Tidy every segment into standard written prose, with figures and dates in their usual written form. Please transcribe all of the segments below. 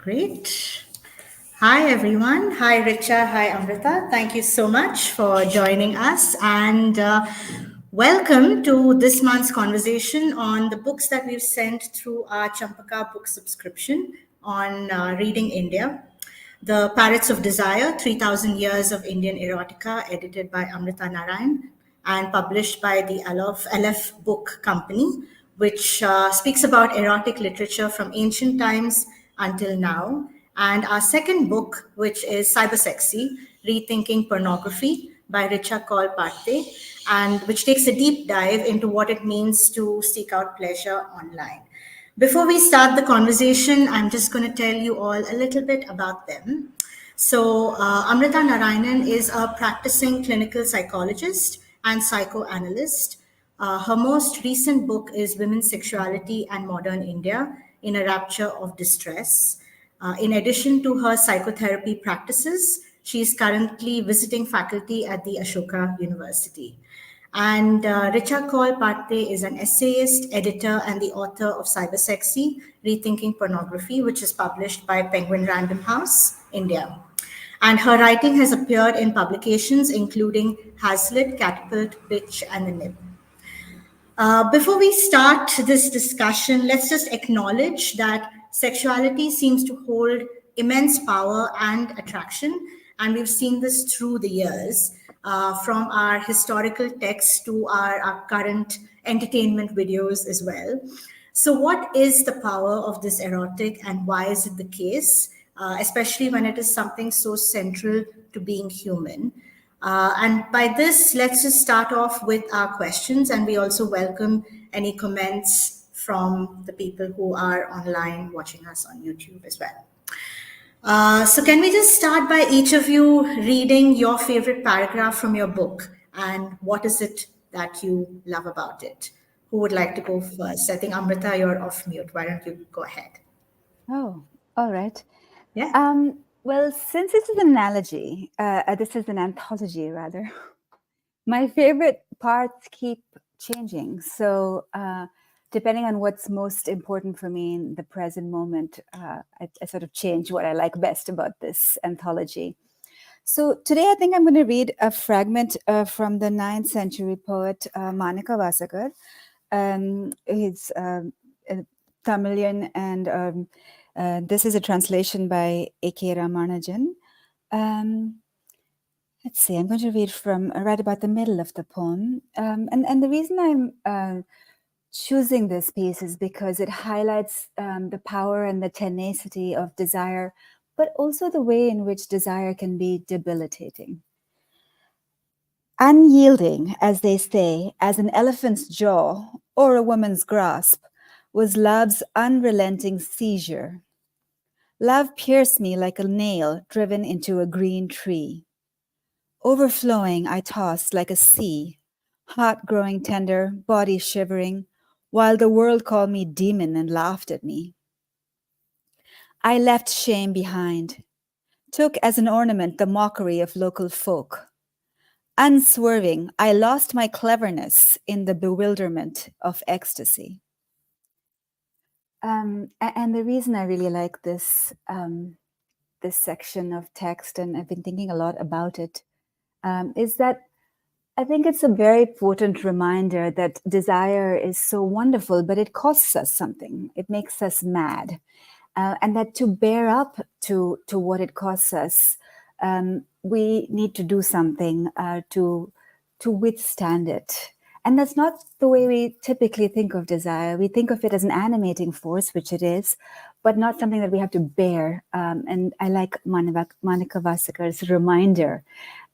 Great. Hi, everyone. Hi, Richa. Hi, Amrita. Thank you so much for joining us. And welcome to this month's conversation on the books that we've sent through our Champaca Book Subscription on Reading India. The Parrots of Desire, 3,000 Years of Indian Erotica, edited by Amrita Narayanan and published by the Aleph Book Company, which speaks about erotic literature from ancient times until now. And our second book, which is Cybersexy, Rethinking Pornography by Richa Kaul Padte, and which takes a deep dive into what it means to seek out pleasure online. Before we start the conversation, I'm just going to tell you all a little bit about them. So, Amrita Narayanan is a practicing clinical psychologist and psychoanalyst. Her most recent book is Women's Sexuality and Modern India in a Rapture of Distress. In addition to her psychotherapy practices, she is currently visiting faculty at the Ashoka University. And Richa Kaul Padte is an essayist, editor, and the author of Cybersexy, Rethinking Pornography, which is published by Penguin Random House, India. And her writing has appeared in publications including Hazlitt, Catapult, Pitch, and The Nib. Before we start this discussion, let's just acknowledge that sexuality seems to hold immense power and attraction, and we've seen this through the years, from our historical texts to our current entertainment videos as well. So, what is the power of this erotic, and why is it the case, especially when it is something so central to being human? And by this, let's just start off with our questions, and we also welcome any comments from the people who are online watching us on YouTube as well. So can we just start by each of you reading your favorite paragraph from your book, and what is it that you love about it? Who would like to go first? I think Amrita, you're off mute. Why don't you go ahead? Oh, all right. Yeah. Well, since this is an analogy, this is an anthology rather, my favorite parts keep changing. So depending on what's most important for me in the present moment, I sort of change what I like best about this anthology. So today I think I'm going to read a fragment from the 9th century poet Manika Vasakar. He's Tamilian, and this is a translation by A.K. Ramanujan. Let's see, I'm going to read from right about the middle of the poem. And the reason I'm choosing this piece is because it highlights the power and the tenacity of desire, but also the way in which desire can be debilitating. Unyielding, as they say, as an elephant's jaw or a woman's grasp, was love's unrelenting seizure. Love pierced me like a nail driven into a green tree. Overflowing, I tossed like a sea, heart growing tender, body shivering, while the world called me demon and laughed at me. I left shame behind, took as an ornament the mockery of local folk. Unswerving, I lost my cleverness in the bewilderment of ecstasy. And the reason I really like this this section of text, and I've been thinking a lot about it, is that I think it's a very potent reminder that desire is so wonderful, but it costs us something. It makes us mad. And that to bear up to what it costs us, we need to do something to withstand it. And that's not the way we typically think of desire. We think of it as an animating force, which it is, but not something that we have to bear. And I like Manika Vasakar's reminder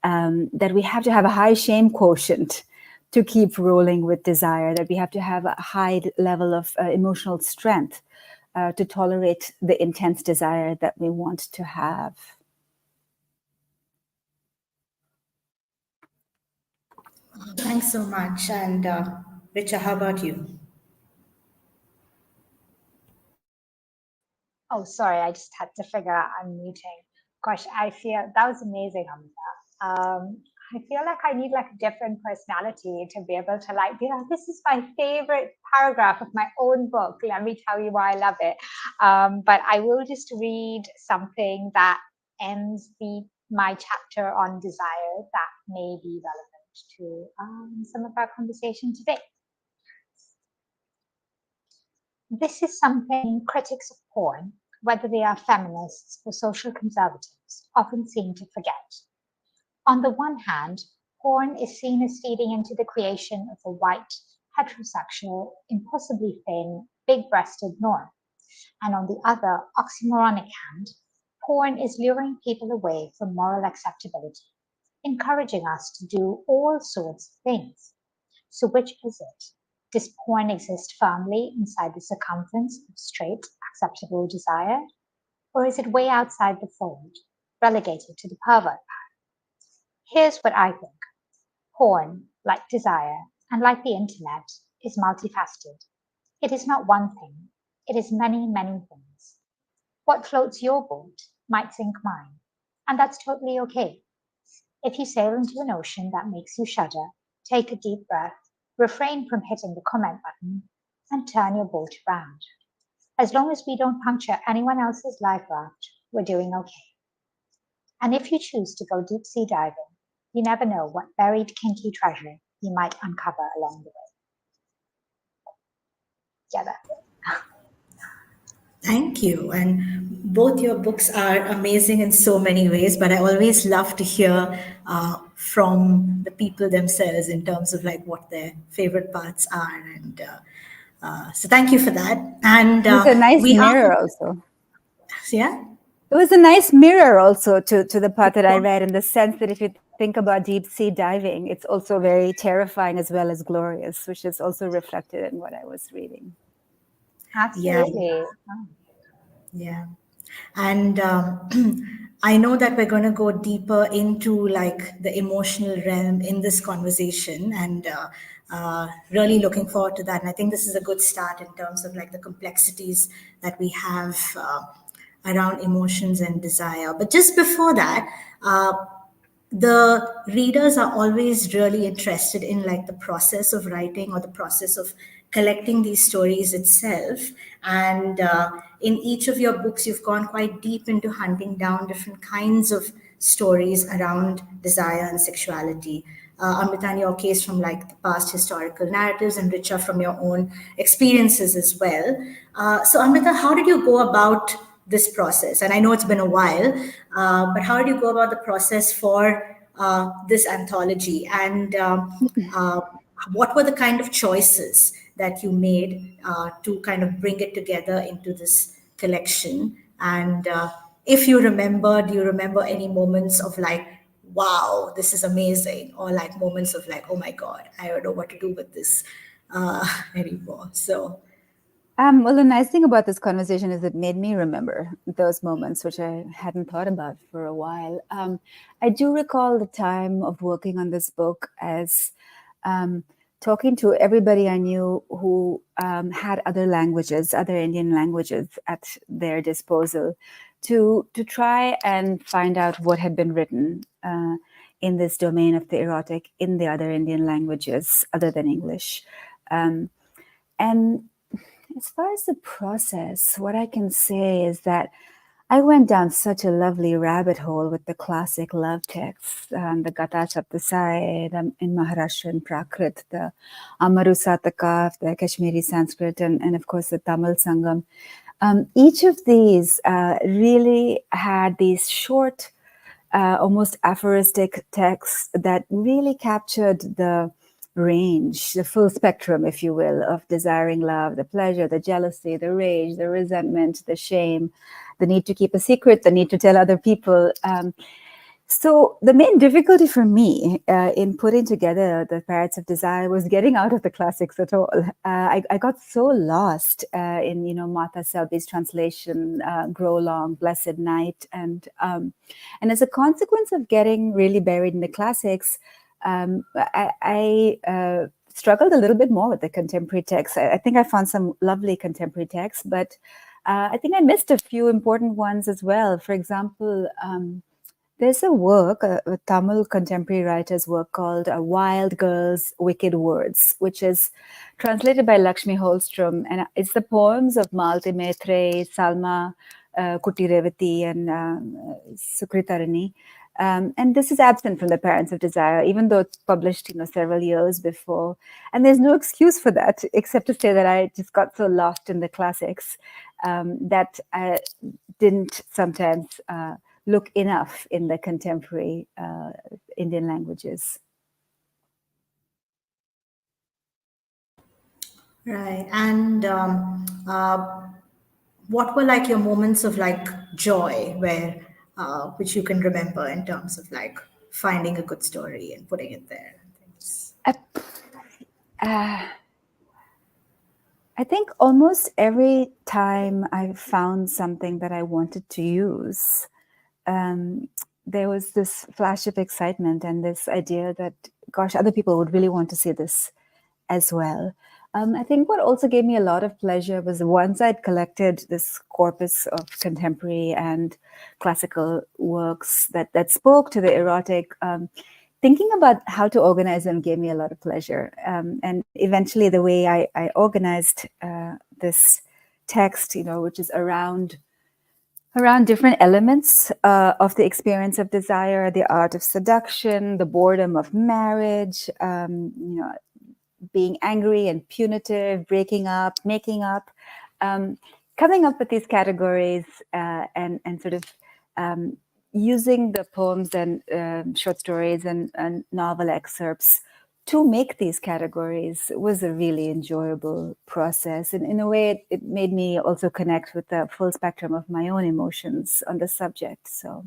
that we have to have a high shame quotient to keep rolling with desire, that we have to have a high level of emotional strength to tolerate the intense desire that we want to have. Thanks so much. And Richa, how about you? Oh, sorry, I just had to figure out I'm muting. Gosh, I feel that was amazing, Amrita. I feel like I need like a different personality to be able to like be like, this is my favorite paragraph of my own book. Let me tell you why I love it. But I will just read something that ends my chapter on desire that may be relevant to some of our conversation today. This is something critics of porn, whether they are feminists or social conservatives, often seem to forget. On the one hand, porn is seen as feeding into the creation of a white, heterosexual, impossibly thin, big-breasted norm. And on the other, oxymoronic hand, porn is luring people away from moral acceptability, encouraging us to do all sorts of things. So which is it? Does porn exist firmly inside the circumference of straight, acceptable desire? Or is it way outside the fold, relegated to the pervert? Here's what I think. Porn, like desire, and like the internet, is multifaceted. It is not one thing. It is many, many things. What floats your boat might sink mine, and that's totally okay. If you sail into an ocean that makes you shudder, take a deep breath, refrain from hitting the comment button, and turn your boat around. As long as we don't puncture anyone else's life raft, we're doing okay. And if you choose to go deep sea diving, you never know what buried kinky treasure you might uncover along the way. Yeah, that's it. Thank you. And both your books are amazing in so many ways, but I always love to hear from the people themselves in terms of like what their favorite parts are. And so thank you for that. And It's a nice we mirror are, also. yeah? It was a nice mirror also to the part that I read, in the sense that if you think about deep sea diving, it's also very terrifying as well as glorious, which is also reflected in what I was reading. Absolutely. Yeah. And I know that we're going to go deeper into like the emotional realm in this conversation, and really looking forward to that. And I think this is a good start in terms of like the complexities that we have around emotions and desire. But just before that, the readers are always really interested in like the process of writing or the process of collecting these stories itself. And in each of your books you've gone quite deep into hunting down different kinds of stories around desire and sexuality. Amrita, in your case, from like the past historical narratives, and Richa, from your own experiences as well. So Amrita, how did you go about this process? And I know it's been a while, but how did you go about the process for this anthology? And what were the kind of choices that you made to kind of bring it together into this collection? And if you remember, do you remember any moments of like, wow, this is amazing, or like moments of like, oh my God, I don't know what to do with this anymore? So Well, the nice thing about this conversation is it made me remember those moments, which I hadn't thought about for a while. I do recall the time of working on this book as talking to everybody I knew who had other languages, other Indian languages at their disposal, to try and find out what had been written in this domain of the erotic in the other Indian languages other than English. And as far as the process, what I can say is that I went down such a lovely rabbit hole with the classic love texts, the Gathas of Desire in Maharashtrian Prakrit, the Amaru Sataka, the Kashmiri Sanskrit, and of course the Tamil Sangam. Each of these really had these short, almost aphoristic texts that really captured the range, the full spectrum, if you will, of desiring love, the pleasure, the jealousy, the rage, the resentment, the shame, the need to keep a secret, the need to tell other people. So the main difficulty for me in putting together the Parrots of Desire was getting out of the classics at all. I got so lost in, Mata Selby's translation, Grow Long, Blessed Night. And as a consequence of getting really buried in the classics, I struggled a little bit more with the contemporary texts. I think I found some lovely contemporary texts, but I think I missed a few important ones as well. For example, There's a work, a Tamil contemporary writer's work called Wild Girls, Wicked Words, which is translated by Lakshmi Holstrom. And it's the poems of Malti Maitre, Salma Kuti Revati, and Sukritarani. And this is absent from the Parents of Desire, even though it's published, several years before. And there's no excuse for that, except to say that I just got so lost in the classics that I didn't sometimes look enough in the contemporary Indian languages. Right. And what were like your moments of like joy where which you can remember in terms of like finding a good story and putting it there? I think almost every time I found something that I wanted to use, there was this flash of excitement and this idea that, gosh, other people would really want to see this as well. I think what also gave me a lot of pleasure was once I'd collected this corpus of contemporary and classical works that spoke to the erotic, thinking about how to organize them gave me a lot of pleasure. And eventually the way I organized this text, which is around different elements of the experience of desire, the art of seduction, the boredom of marriage, being angry and punitive, breaking up, making up, coming up with these categories and sort of using the poems and short stories and novel excerpts to make these categories was a really enjoyable process. And in a way, it made me also connect with the full spectrum of my own emotions on the subject. So.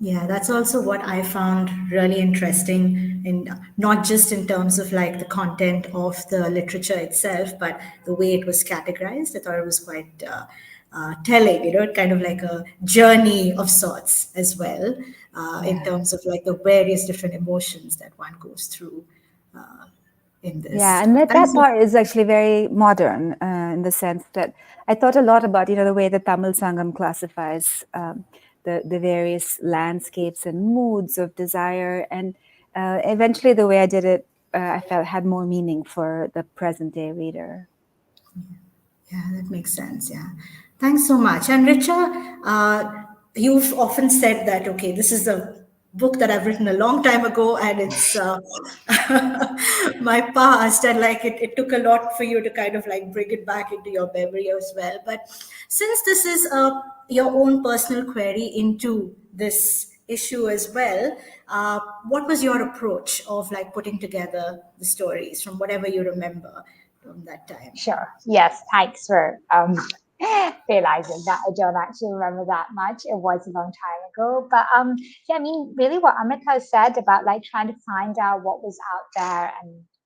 Yeah, that's also what I found really interesting, in not just in terms of like the content of the literature itself, but the way it was categorized. I thought it was quite telling, kind of like a journey of sorts as well, in terms of like the various different emotions that one goes through in this. Yeah, and that part is actually very modern in the sense that I thought a lot about, the way the Tamil Sangam classifies the various landscapes and moods of desire. And eventually the way I did it, I felt had more meaning for the present day reader. Yeah, that makes sense. Yeah. Thanks so much. And Richa, you've often said that, okay, this is a book that I've written a long time ago and it's my past, and like it took a lot for you to kind of like bring it back into your memory as well. But since this is your own personal query into this issue as well, what was your approach of like putting together the stories from whatever you remember from that time? Sure. Yes. Thanks for realizing that I don't actually remember that much. It was a long time ago. But yeah, I mean, really what Amrita said about like trying to find out what was out there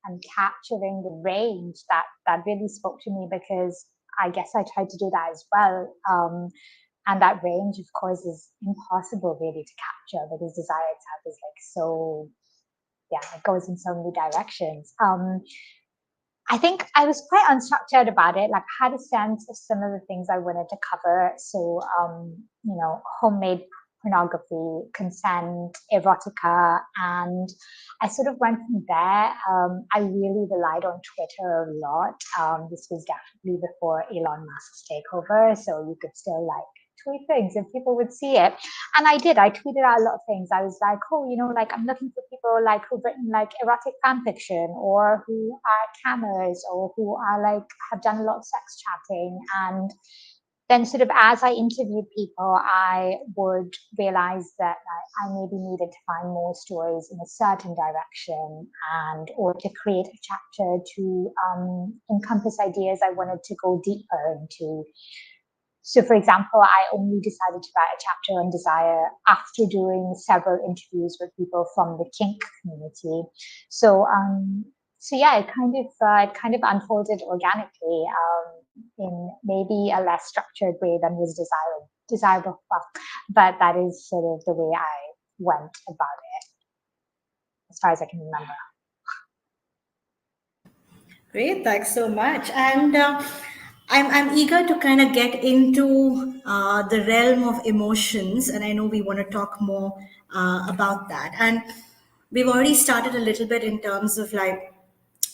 and capturing the range, that really spoke to me, because I guess I tried to do that as well. And that range, of course, is impossible really to capture, because desire itself is like so, yeah, it goes in so many directions. I think I was quite unstructured about it. Like, I had a sense of some of the things I wanted to cover. So, homemade pornography, consent, erotica, and I sort of went from there. I really relied on Twitter a lot. This was definitely before Elon Musk's takeover, so you could still like tweet things and people would see it. And I did. I tweeted out a lot of things. I was like, oh, like I'm looking for people like who've written like erotic fan fiction, or who are cammers, or who are like have done a lot of sex chatting. And then sort of as I interviewed people, I would realize that I maybe needed to find more stories in a certain direction, and or to create a chapter to encompass ideas I wanted to go deeper into. So, for example, I only decided to write a chapter on desire after doing several interviews with people from the kink community. So, yeah, it kind of unfolded organically in maybe a less structured way than was desirable. But that is sort of the way I went about it, as far as I can remember. Great, thanks so much. And I'm eager to kind of get into the realm of emotions, and I know we want to talk more about that. And we've already started a little bit in terms of like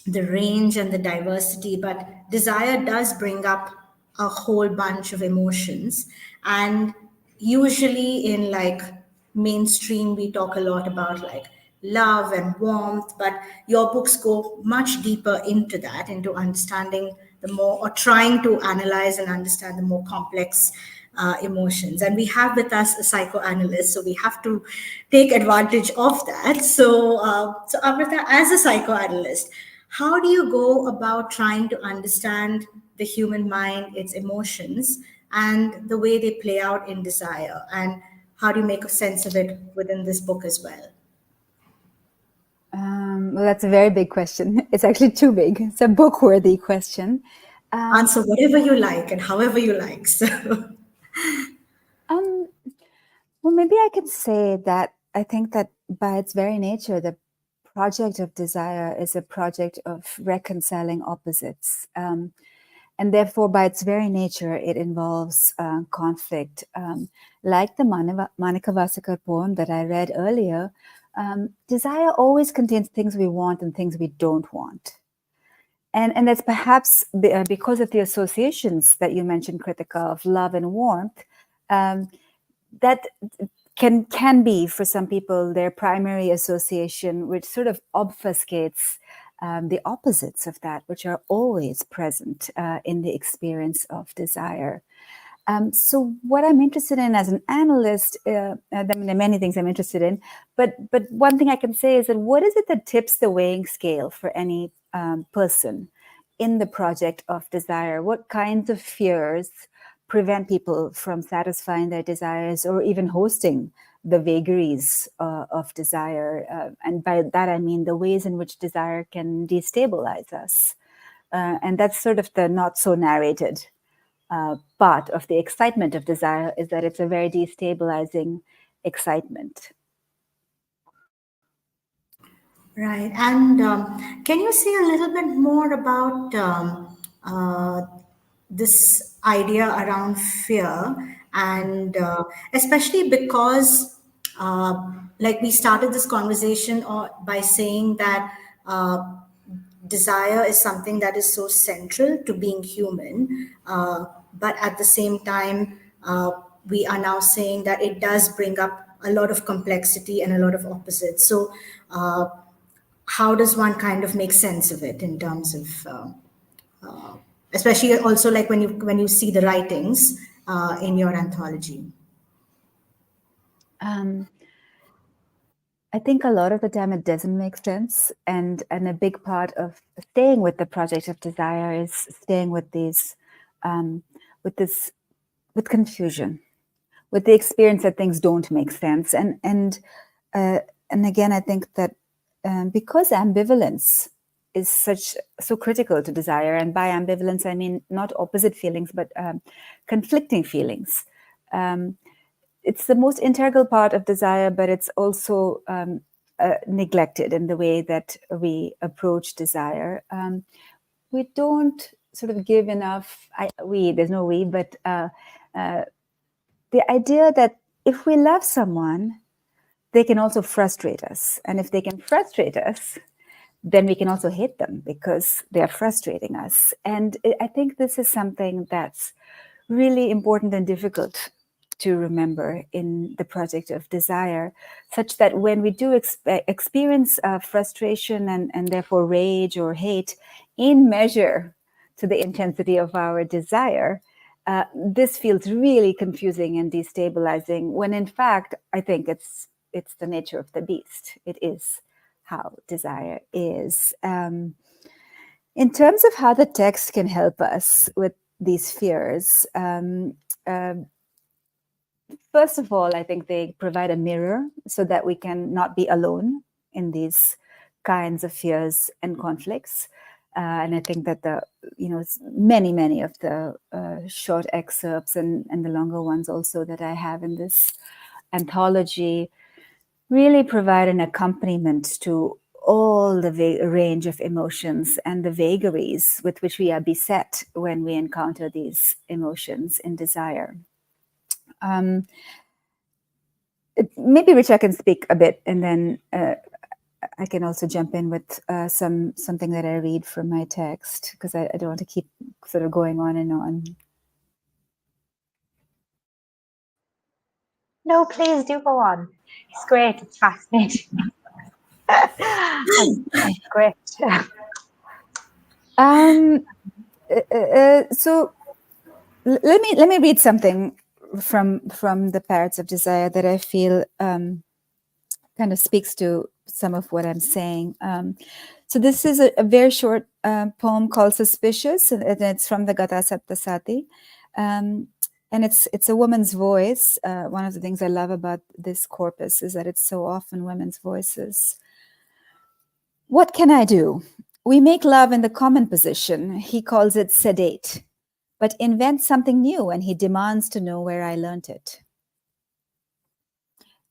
the range and the diversity, but desire does bring up a whole bunch of emotions. And usually in like mainstream, we talk a lot about like love and warmth, but your books go much deeper into that, into understanding the more, or trying to analyze and understand the more complex emotions. And we have with us a psychoanalyst, so we have to take advantage of that. So Amrita, as a psychoanalyst, how do you go about trying to understand the human mind, its emotions, and the way they play out in desire? And how do you make a sense of it within this book as well? Well, that's a very big question. It's actually too big. It's a book-worthy question. Answer whatever you like and however you like. So, Well, maybe I can say that I think that by its very nature, the project of desire is a project of reconciling opposites. And therefore, by its very nature, it involves conflict. Like the Manika Vasekar poem that I read earlier, desire always contains things we want and things we don't want. And that's perhaps because of the associations that you mentioned, Kritika, of love and warmth, that can be for some people their primary association, which sort of obfuscates the opposites of that, which are always present in the experience of desire. So what I'm interested in as an analyst, I mean, there are many things I'm interested in, but one thing I can say is that what is it that tips the weighing scale for any person in the project of desire? What kinds of fears prevent people from satisfying their desires or even hosting the vagaries of desire? And by that, I mean the ways in which desire can destabilize us. And that's sort of the not so narrated part of the excitement of desire, is that it's a very destabilizing excitement. right. And can you say a little bit more about this idea around fear? And especially because, like, we started this conversation by saying that desire is something that is so central to being human. But at the same time, we are now saying that it does bring up a lot of complexity and a lot of opposites. So, how does one kind of make sense of it in terms of, especially also like when you see the writings in your anthology? I think a lot of the time it doesn't make sense, and a big part of staying with the project of desire is staying with these, with confusion, with the experience that things don't make sense, and again, I think that because ambivalence is so critical to desire, and by ambivalence I mean not opposite feelings, but conflicting feelings. It's the most integral part of desire, but it's also neglected in the way that we approach desire. We don't sort of give enough, there's no we, but the idea that if we love someone, they can also frustrate us. And if they can frustrate us, then we can also hate them because they are frustrating us. And I think this is something that's really important and difficult to remember in the project of desire, such that when we do experience frustration and therefore rage or hate in measure to the intensity of our desire, this feels really confusing and destabilizing, when in fact, I think it's the nature of the beast. It is how desire is. In terms of how the text can help us with these fears, first of all, I think they provide a mirror so that we can not be alone in these kinds of fears and conflicts. And I think that many of the short excerpts and the longer ones also that I have in this anthology really provide an accompaniment to all the range of emotions and the vagaries with which we are beset when we encounter these emotions in desire. Maybe Richa can speak a bit, and then I can also jump in with something that I read from my text, because I don't want to keep sort of going on and on. No, please do go on. It's great. It's fascinating. It's great. So let me read something from the Parrots of Desire that I feel kind of speaks to some of what I'm saying. So this is a very short poem called Suspicious, and it's from the Gatha Saptasati. And it's a woman's voice. One of the things I love about this corpus is that it's so often women's voices. What can I do? We make love in the common position. He calls it sedate, but invents something new and he demands to know where I learnt it.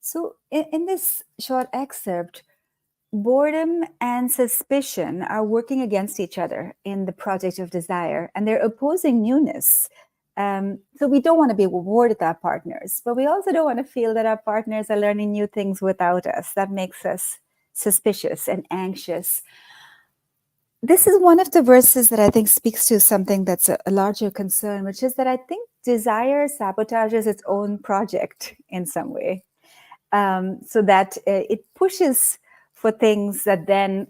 So in this short excerpt, boredom and suspicion are working against each other in the project of desire, and they're opposing newness. So we don't want to be bored with our partners, but we also don't want to feel that our partners are learning new things without us. That makes us suspicious and anxious. This is one of the verses that I think speaks to something that's a larger concern, which is that I think desire sabotages its own project in some way. So that it pushes for things that then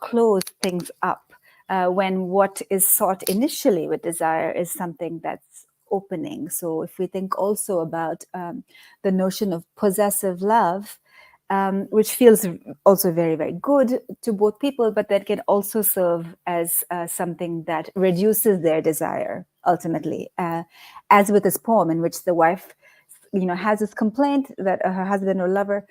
close things up when what is sought initially with desire is something that's opening. So if we think also about the notion of possessive love, which feels also very, very good to both people, but that can also serve as something that reduces their desire ultimately, as with this poem in which the wife has this complaint that her husband or lover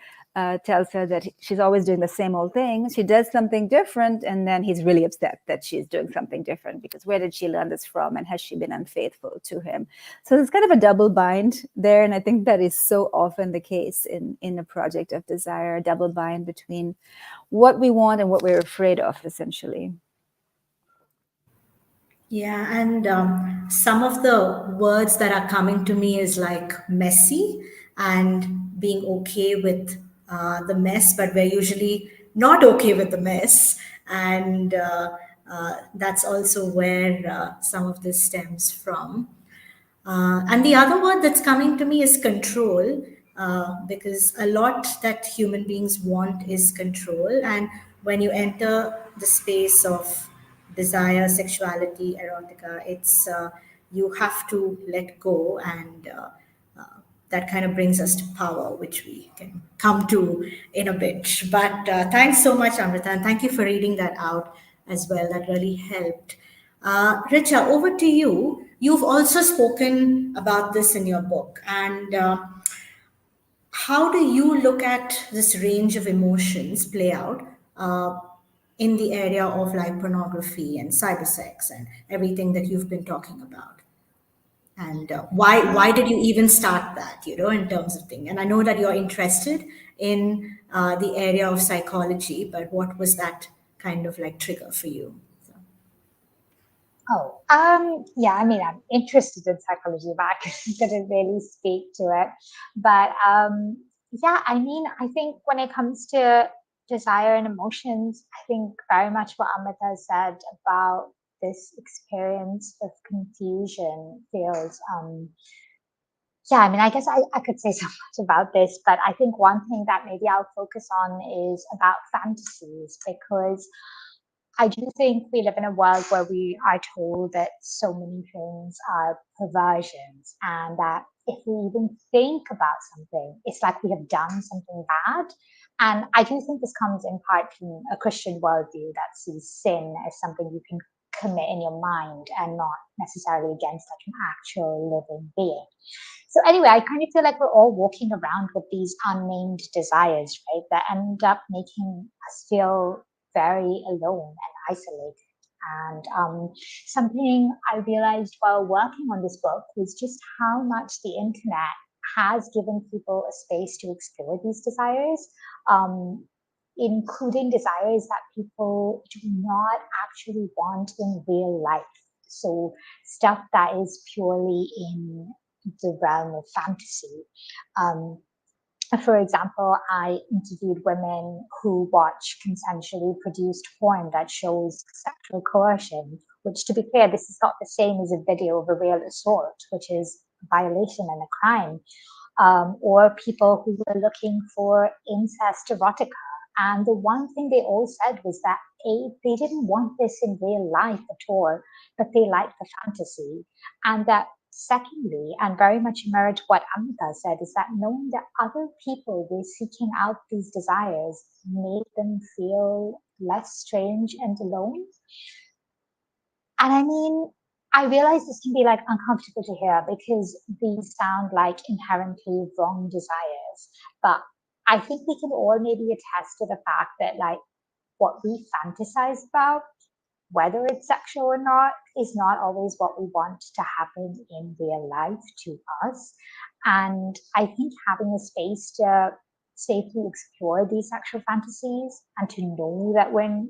tells her that she's always doing the same old thing. She does something different, and then he's really upset that she's doing something different, because where did she learn this from, and has she been unfaithful to him? So there's kind of a double bind there, and I think that is so often the case in a project of desire, a double bind between what we want and what we're afraid of, essentially. Yeah, and some of the words that are coming to me is like messy and being okay with the mess, but we're usually not okay with the mess. And that's also where some of this stems from. And the other word that's coming to me is control, because a lot that human beings want is control. And when you enter the space of desire, sexuality, erotica, it's you have to let go, and that kind of brings us to power, which we can come to in a bit. But thanks so much, Amrita, and thank you for reading that out as well. That really helped. Richa, over to you. You've also spoken about this in your book. And how do you look at this range of emotions play out in the area of like pornography and cybersex and everything that you've been talking about? And why did you even start that, in terms of thing? And I know that you're interested in the area of psychology, but what was that kind of like trigger for you? So. Yeah, I mean, I'm interested in psychology, but I couldn't really speak to it. But yeah, I mean, I think when it comes to desire and emotions, I think very much what Amrita said about this experience of confusion feels, yeah, I mean, I guess I could say so much about this, but I think one thing that maybe I'll focus on is about fantasies, because I do think we live in a world where we are told that so many things are perversions, and that if we even think about something, it's like we have done something bad. And I do think this comes in part from a Christian worldview that sees sin as something you can commit in your mind and not necessarily against like an actual living being. So anyway, I kind of feel like we're all walking around with these unnamed desires, right? That end up making us feel very alone and isolated. And something I realized while working on this book was just how much the internet has given people a space to explore these desires. including desires that people do not actually want in real life. So stuff that is purely in the realm of fantasy. Um, for example, I interviewed women who watch consensually produced porn that shows sexual coercion, which, to be clear, this is not the same as a video of a real assault, which is a violation and a crime. Or people who were looking for incest erotica. And the one thing they all said was that they didn't want this in real life at all, but they liked the fantasy. And that secondly, and very much mirrored what Amrita said, is that knowing that other people were seeking out these desires made them feel less strange and alone. And I mean, I realize this can be like uncomfortable to hear because these sound like inherently wrong desires. But I think we can all maybe attest to the fact that like what we fantasize about, whether it's sexual or not, is not always what we want to happen in real life to us. And I think having a space to safely explore these sexual fantasies and to know that we're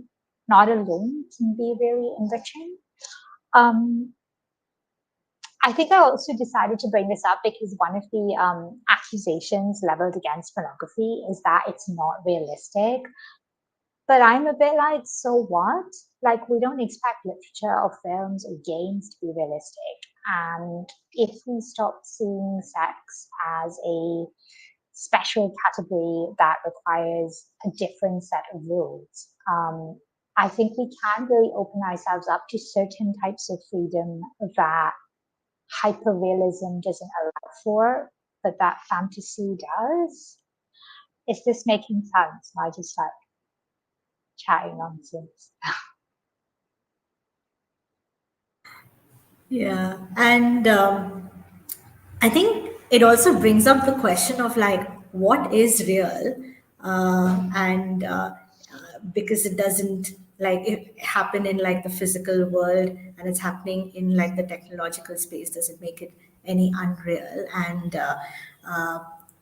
not alone can be very enriching. I think I also decided to bring this up because one of the accusations leveled against pornography is that it's not realistic. But I'm a bit like, so what? Like, we don't expect literature or films or games to be realistic. And if we stop seeing sex as a special category that requires a different set of rules, I think we can really open ourselves up to certain types of freedom that hyperrealism doesn't allow for, but that fantasy does. Is this making sense? I just like chatting nonsense. Yeah, and I think it also brings up the question of like what is real, and because it doesn't like it happen in like the physical world and it's happening in like the technological space, does it make it any unreal? And uh,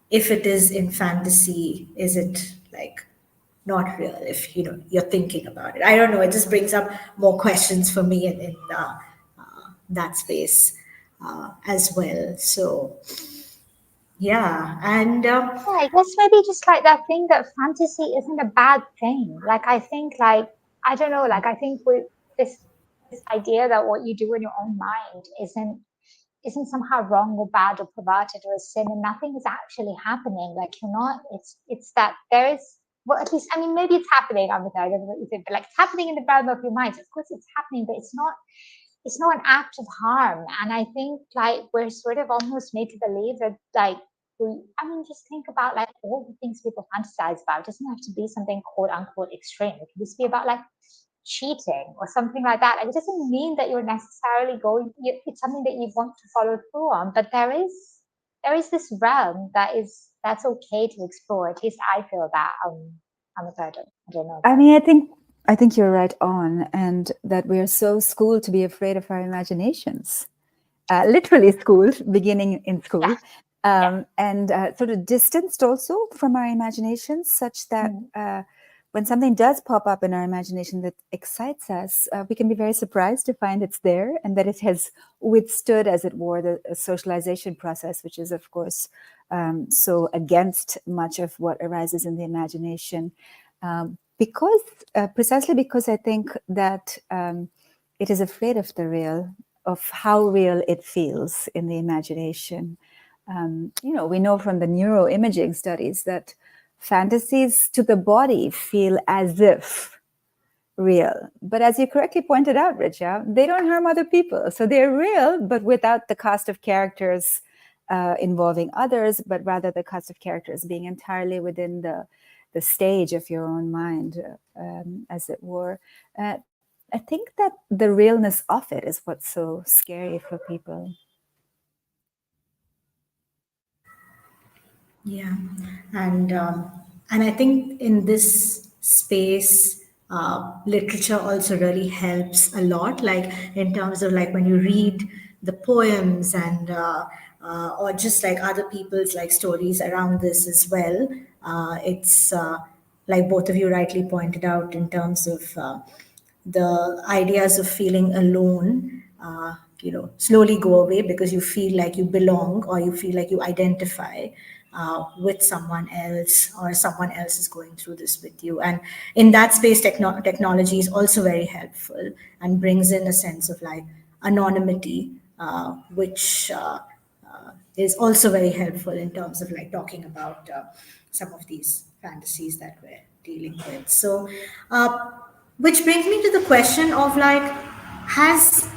if it is in fantasy, is it like not real if you're thinking about it? I don't know, it just brings up more questions for me in that space as well. So yeah, and Yeah, I guess maybe just like that thing that fantasy isn't a bad thing. Like I think like I don't know, like I think with this idea that what you do in your own mind isn't somehow wrong or bad or perverted or a sin, and nothing is actually happening. Like you're not. It's that there is. Well, at least I mean, maybe it's happening. I don't know what you think, but like it's happening in the realm of your mind. Of course, it's happening, but it's not. It's not an act of harm. And I think like we're sort of almost made to believe that like I mean, just think about like all the things people fantasize about. It doesn't have to be something quote unquote extreme. It can just be about like cheating or something like that. Like, it doesn't mean that you're necessarily it's something that you want to follow through on, but there is this realm that's okay to explore. At least I feel that. I'm afraid I don't know. I mean, I think you're right on, and that we are so schooled to be afraid of our imaginations, literally schooled, beginning in school, and sort of distanced also from our imaginations, such that when something does pop up in our imagination that excites us, we can be very surprised to find it's there and that it has withstood, as it were, the socialization process, which is, of course, so against much of what arises in the imagination. Precisely because I think that it is afraid of the real, of how real it feels in the imagination. We know from the neuroimaging studies that fantasies to the body feel as if real. But as you correctly pointed out, Richa, they don't harm other people. So they're real, but without the cast of characters involving others, but rather the cast of characters being entirely within the stage of your own mind, as it were. I think that the realness of it is what's so scary for people. yeah, and I think in this space, literature also really helps a lot. Like in terms of like when you read the poems and or just like other people's like stories around this as well. It's like both of you rightly pointed out, in terms of the ideas of feeling alone, slowly go away because you feel like you belong, or you feel like you identify with someone else, or someone else is going through this with you. And in that space, technology is also very helpful and brings in a sense of like anonymity, which is also very helpful in terms of like talking about some of these fantasies that we're dealing with. So, which brings me to the question of like, has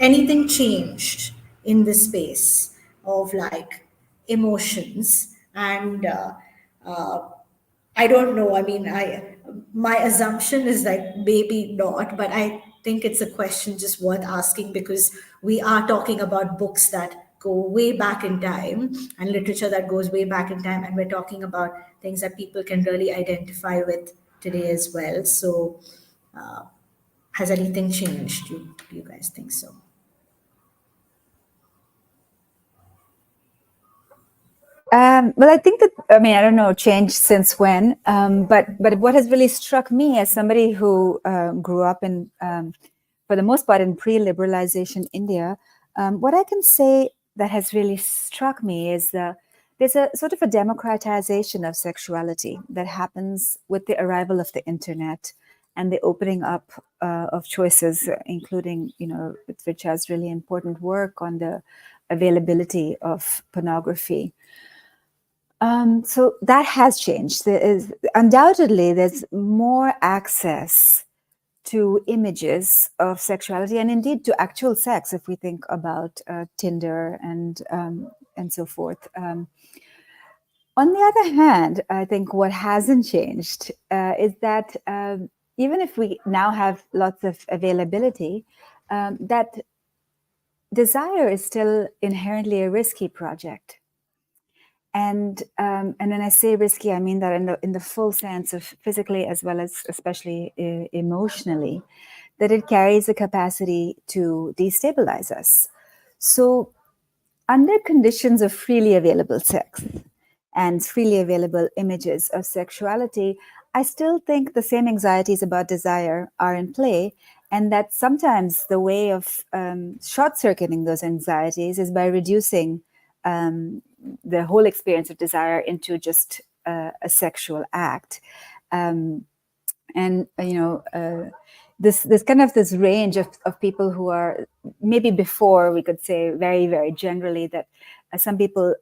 anything changed in this space of like emotions? And I don't know. I mean, my assumption is like maybe not, but I think it's a question just worth asking, because we are talking about books that go way back in time and literature that goes way back in time, and we're talking about things that people can really identify with today as well. So, has anything changed? Do you guys think so? Well, I think that, I mean, I don't know, changed since when, but what has really struck me as somebody who grew up in, for the most part, in pre-liberalization India, what I can say that has really struck me is there's a sort of a democratization of sexuality that happens with the arrival of the internet and the opening up of choices, including, with Richa's really important work on the availability of pornography. So that has changed. There is undoubtedly there's more access to images of sexuality and indeed to actual sex, if we think about Tinder and so forth. On the other hand, I think what hasn't changed is that even if we now have lots of availability, that desire is still inherently a risky project. And when I say risky, I mean that in the full sense of physically as well as especially emotionally, that it carries a capacity to destabilize us. So under conditions of freely available sex and freely available images of sexuality, I still think the same anxieties about desire are in play, and that sometimes the way of short-circuiting those anxieties is by reducing the whole experience of desire into just a sexual act. This kind of this range of people who are, maybe before we could say very, very generally that some people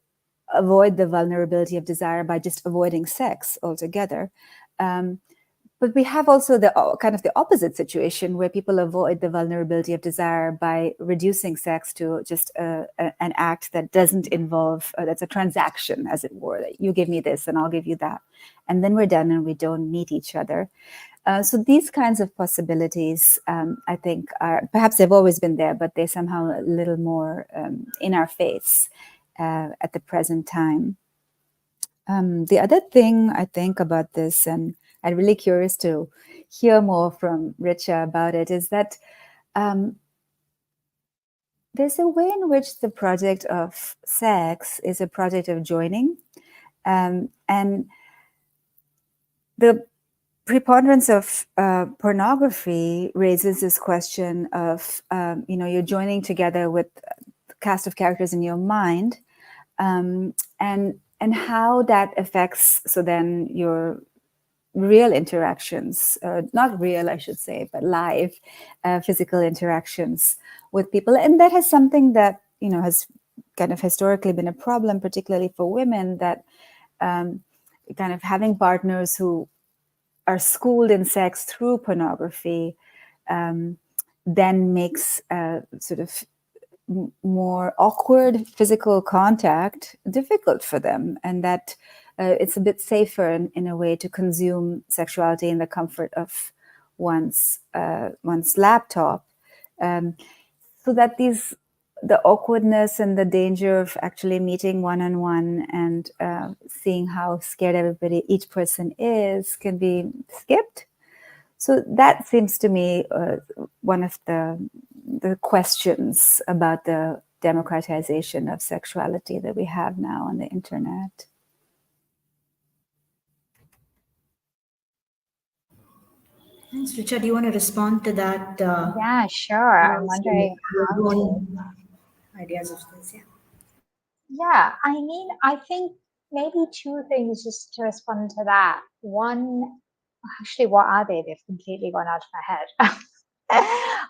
avoid the vulnerability of desire by just avoiding sex altogether. But we have also the kind of the opposite situation where people avoid the vulnerability of desire by reducing sex to just an act that doesn't involve, that's a transaction, as it were. You give me this and I'll give you that. And then we're done and we don't meet each other. So these kinds of possibilities, I think, are perhaps they've always been there, but they're somehow a little more in our face at the present time. The other thing I think about this, and I'm really curious to hear more from Richa about it, is that there's a way in which the project of sex is a project of joining. And the preponderance of pornography raises this question of, you're joining together with the cast of characters in your mind, and how that affects, so then your real interactions, not real, I should say, but live physical interactions with people. And that has something that, has kind of historically been a problem, particularly for women, that kind of having partners who are schooled in sex through pornography then makes sort of more awkward physical contact difficult for them, and that it's a bit safer in a way to consume sexuality in the comfort of one's laptop, so that the awkwardness and the danger of actually meeting one-on-one and seeing how scared each person is can be skipped. So that seems to me one of the questions about the democratization of sexuality that we have now on the internet. Thanks, Richard. Do you want to respond to that? Yeah, sure. I'm Also, wondering how your to. own ideas of this. Yeah. Yeah, I mean, I think maybe two things just to respond to that. One, actually, what are they? They've completely gone out of my head.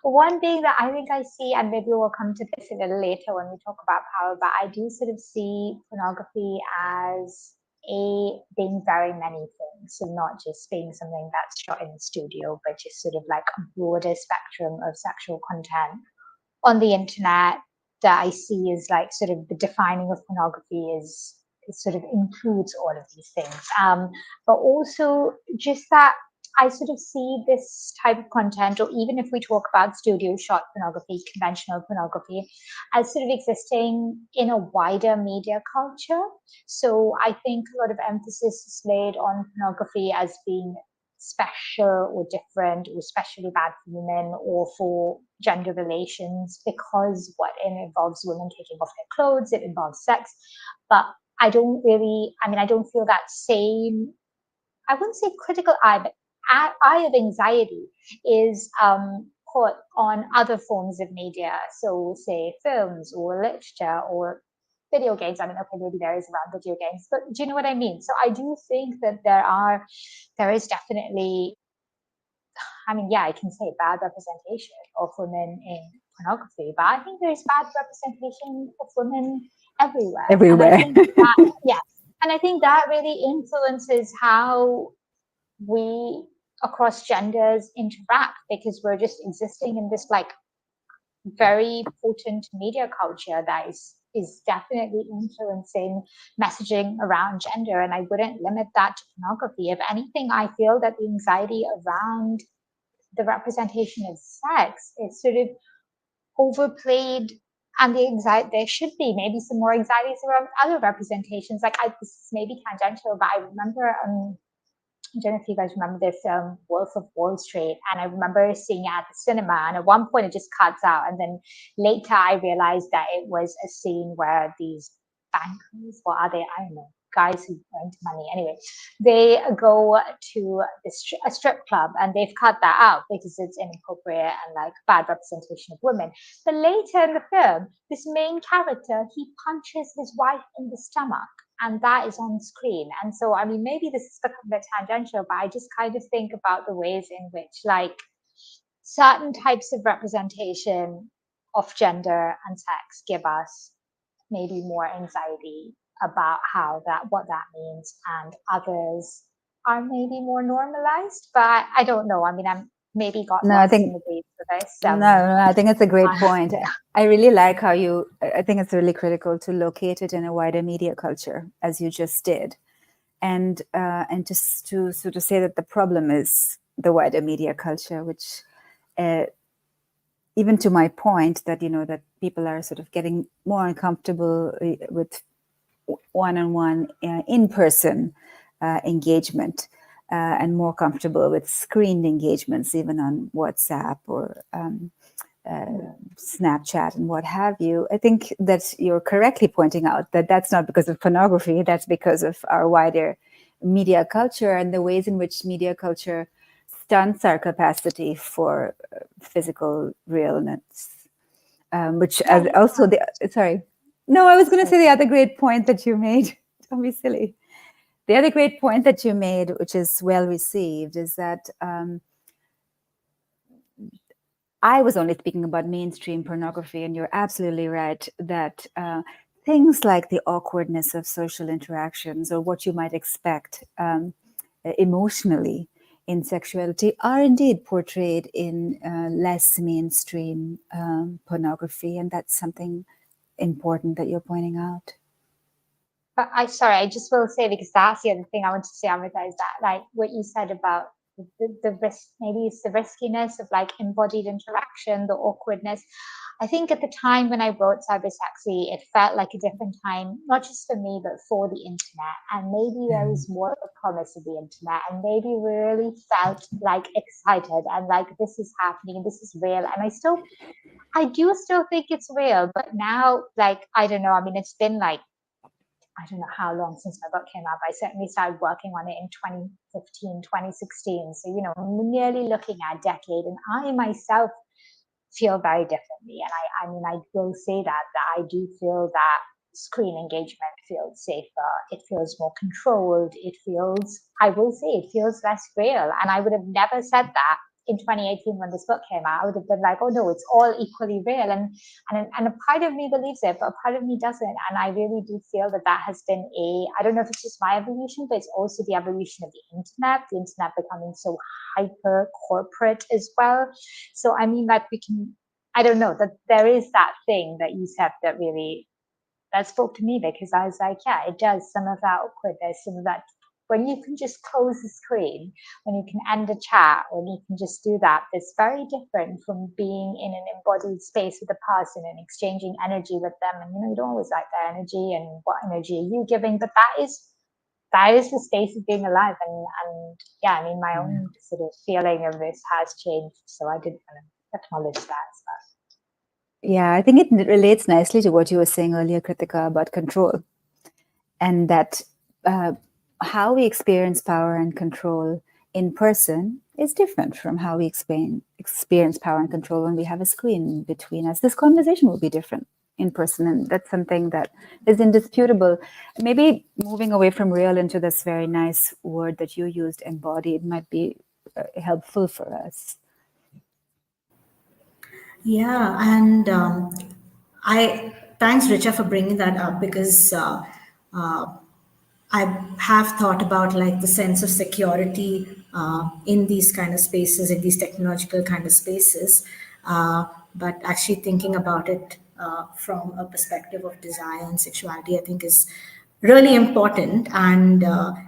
One being that I think I see, and maybe we'll come to this a little later when we talk about power, but I do sort of see pornography as being very many things. So not just being something that's shot in the studio, but just sort of like a broader spectrum of sexual content on the internet that I see is like sort of the defining of pornography is it sort of includes all of these things. But also just that I sort of see this type of content, or even if we talk about studio shot pornography, conventional pornography, as sort of existing in a wider media culture. So I think a lot of emphasis is laid on pornography as being special or different or especially bad for women or for gender relations because what it involves women taking off their clothes, it involves sex. But I don't really, I mean, I don't feel that same, I wouldn't say critical eye, but eye of anxiety is put on other forms of media. So say films or literature or video games. I mean, okay, maybe there is around video games, but do you know what I mean? So I do think that there is definitely, I mean, yeah, I can say bad representation of women in pornography, but I think there's bad representation of women everywhere. And I Everywhere. think that, yeah, and I think that really influences how we across genders interact because we're just existing in this like very potent media culture that is definitely influencing messaging around gender, and I wouldn't limit that to pornography. If anything, I feel that the anxiety around the representation of sex is sort of overplayed, and the anxiety, there should be maybe some more anxieties around other representations. Like this is maybe tangential, but I remember I don't know if you guys remember the film Wolf of Wall Street, and I remember seeing it at the cinema, and at one point it just cuts out, and then later I realized that it was a scene where these bankers, what are they? I don't know, guys who earned money. Anyway, they go to a strip club, and they've cut that out because it's inappropriate and like bad representation of women. But later in the film, this main character, he punches his wife in the stomach, and that is on screen. And so, I mean, maybe this is becoming a bit tangential, but I just kind of think about the ways in which, like, certain types of representation of gender and sex give us maybe more anxiety about what that means, and others are maybe more normalized. But I don't know. I mean, I'm maybe got No, I lost in think the weeds for this. no, I think it's a great point. Yeah. I really like how I think it's really critical to locate it in a wider media culture, as you just did. And just to sort of say that the problem is the wider media culture, which even to my point that, that people are sort of getting more uncomfortable with one-on-one in-person engagement and more comfortable with screened engagements, even on WhatsApp or Snapchat and what have you. I think that you're correctly pointing out that that's not because of pornography, that's because of our wider media culture and the ways in which media culture stunts our capacity for physical realness, which as also sorry. No, I was going to say the other great point that you made. Don't be silly. The other great point that you made, which is well received, is that I was only speaking about mainstream pornography, and you're absolutely right that things like the awkwardness of social interactions or what you might expect emotionally in sexuality are indeed portrayed in less mainstream pornography, and that's something important that you're pointing out. But I just will say, because that's the other thing I want to say, Amrita, is that like what you said about the risk, maybe it's the riskiness of like embodied interaction, the awkwardness. I think at the time when I wrote Cyber Sexy, it felt like a different time, not just for me, but for the internet. And maybe there was more of a promise of the internet, and maybe we really felt like excited and like this is happening, this is real. And I do still think it's real, but now, like, I don't know, I mean, it's been like I don't know how long since my book came out, but I certainly started working on it in 2015, 2016. So, nearly looking at a decade. And I myself feel very differently. And I mean, I will say that I do feel that screen engagement feels safer. It feels more controlled. I will say, it feels less real. And I would have never said that in 2018 when this book came out. I would have been like, oh no, it's all equally real. And a part of me believes it, but a part of me doesn't. And I really do feel that has been I don't know if it's just my evolution, but it's also the evolution of the internet becoming so hyper corporate as well. So I mean, like, I don't know, that there is that thing that you said that spoke to me, because I was like, yeah, it does. Some of that awkwardness, some of that, when you can just close the screen, when you can end a chat, when you can just do that, it's very different from being in an embodied space with a person and exchanging energy with them. And you don't always like their energy, and what energy are you giving? But that is the space of being alive. And yeah, I mean, my own sort of feeling of this has changed. So I did kind of acknowledge that as well. Yeah, I think it relates nicely to what you were saying earlier, Kritika, about control, and that how we experience power and control in person is different from how we experience power and control when we have a screen between us. This conversation will be different in person, and that's something that is indisputable. Maybe moving away from real into this very nice word that you used, embodied, might be helpful for us. Yeah, and I thanks Richa for bringing that up, because I have thought about like the sense of security in these kind of spaces, in these technological kind of spaces, but actually thinking about it from a perspective of desire and sexuality, I think is really important, and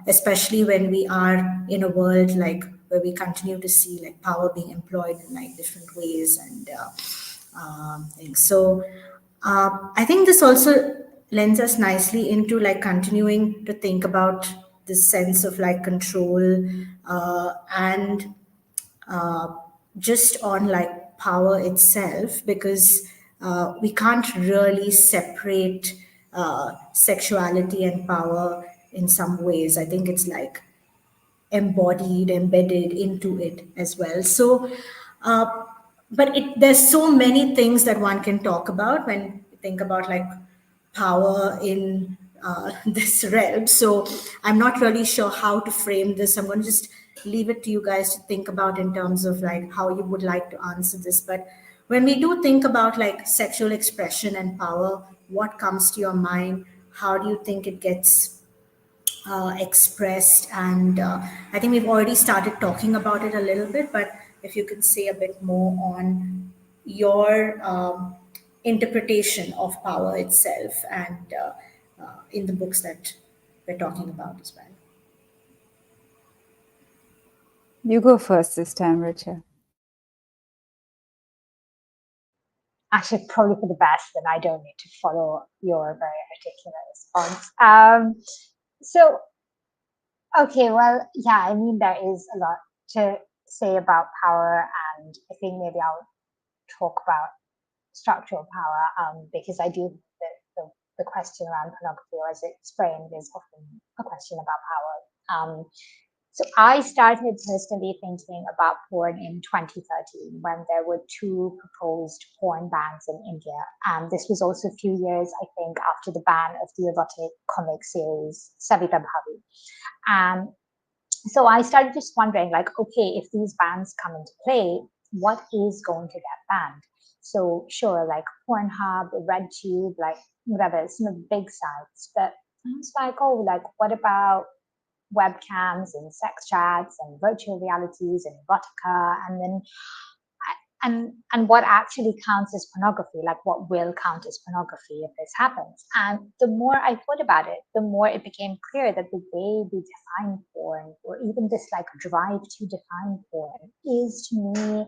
especially when we are in a world like where we continue to see like power being employed in like different ways and things. So I think this also lends us nicely into like continuing to think about this sense of like control and uh, just on like power itself, because we can't really separate sexuality and power in some ways. I think it's like embedded into it as well. So, but there's so many things that one can talk about when you think about like power in this realm. So I'm not really sure how to frame this. I'm going to just leave it to you guys to think about in terms of like how you would like to answer this. But when we do think about like sexual expression and power, what comes to your mind? How do you think it gets expressed? And I think we've already started talking about it a little bit, but if you can say a bit more on your interpretation of power itself and in the books that we're talking about as well. You go first this time, Richa. Actually, probably for the best, and I don't need to follow your very articulate response. So, okay, well, yeah, I mean, there is a lot to say about power, and I think maybe I'll talk about structural power, because I do the question around pornography, or as it's framed, is often a question about power. So I started personally thinking about porn in 2013 when there were two proposed porn bans in India. And this was also a few years, I think, after the ban of the erotic comic series Savita Bhavi. So I started just wondering, like, okay, if these bans come into play, what is going to get banned? So sure, like Pornhub, RedTube, like whatever, some of the big sites. But I was like, oh, like what about webcams and sex chats and virtual realities and erotica, and then and what actually counts as pornography, like what will count as pornography if this happens. And the more I thought about it, the more it became clear that the way we define porn, or even this like drive to define porn, is to me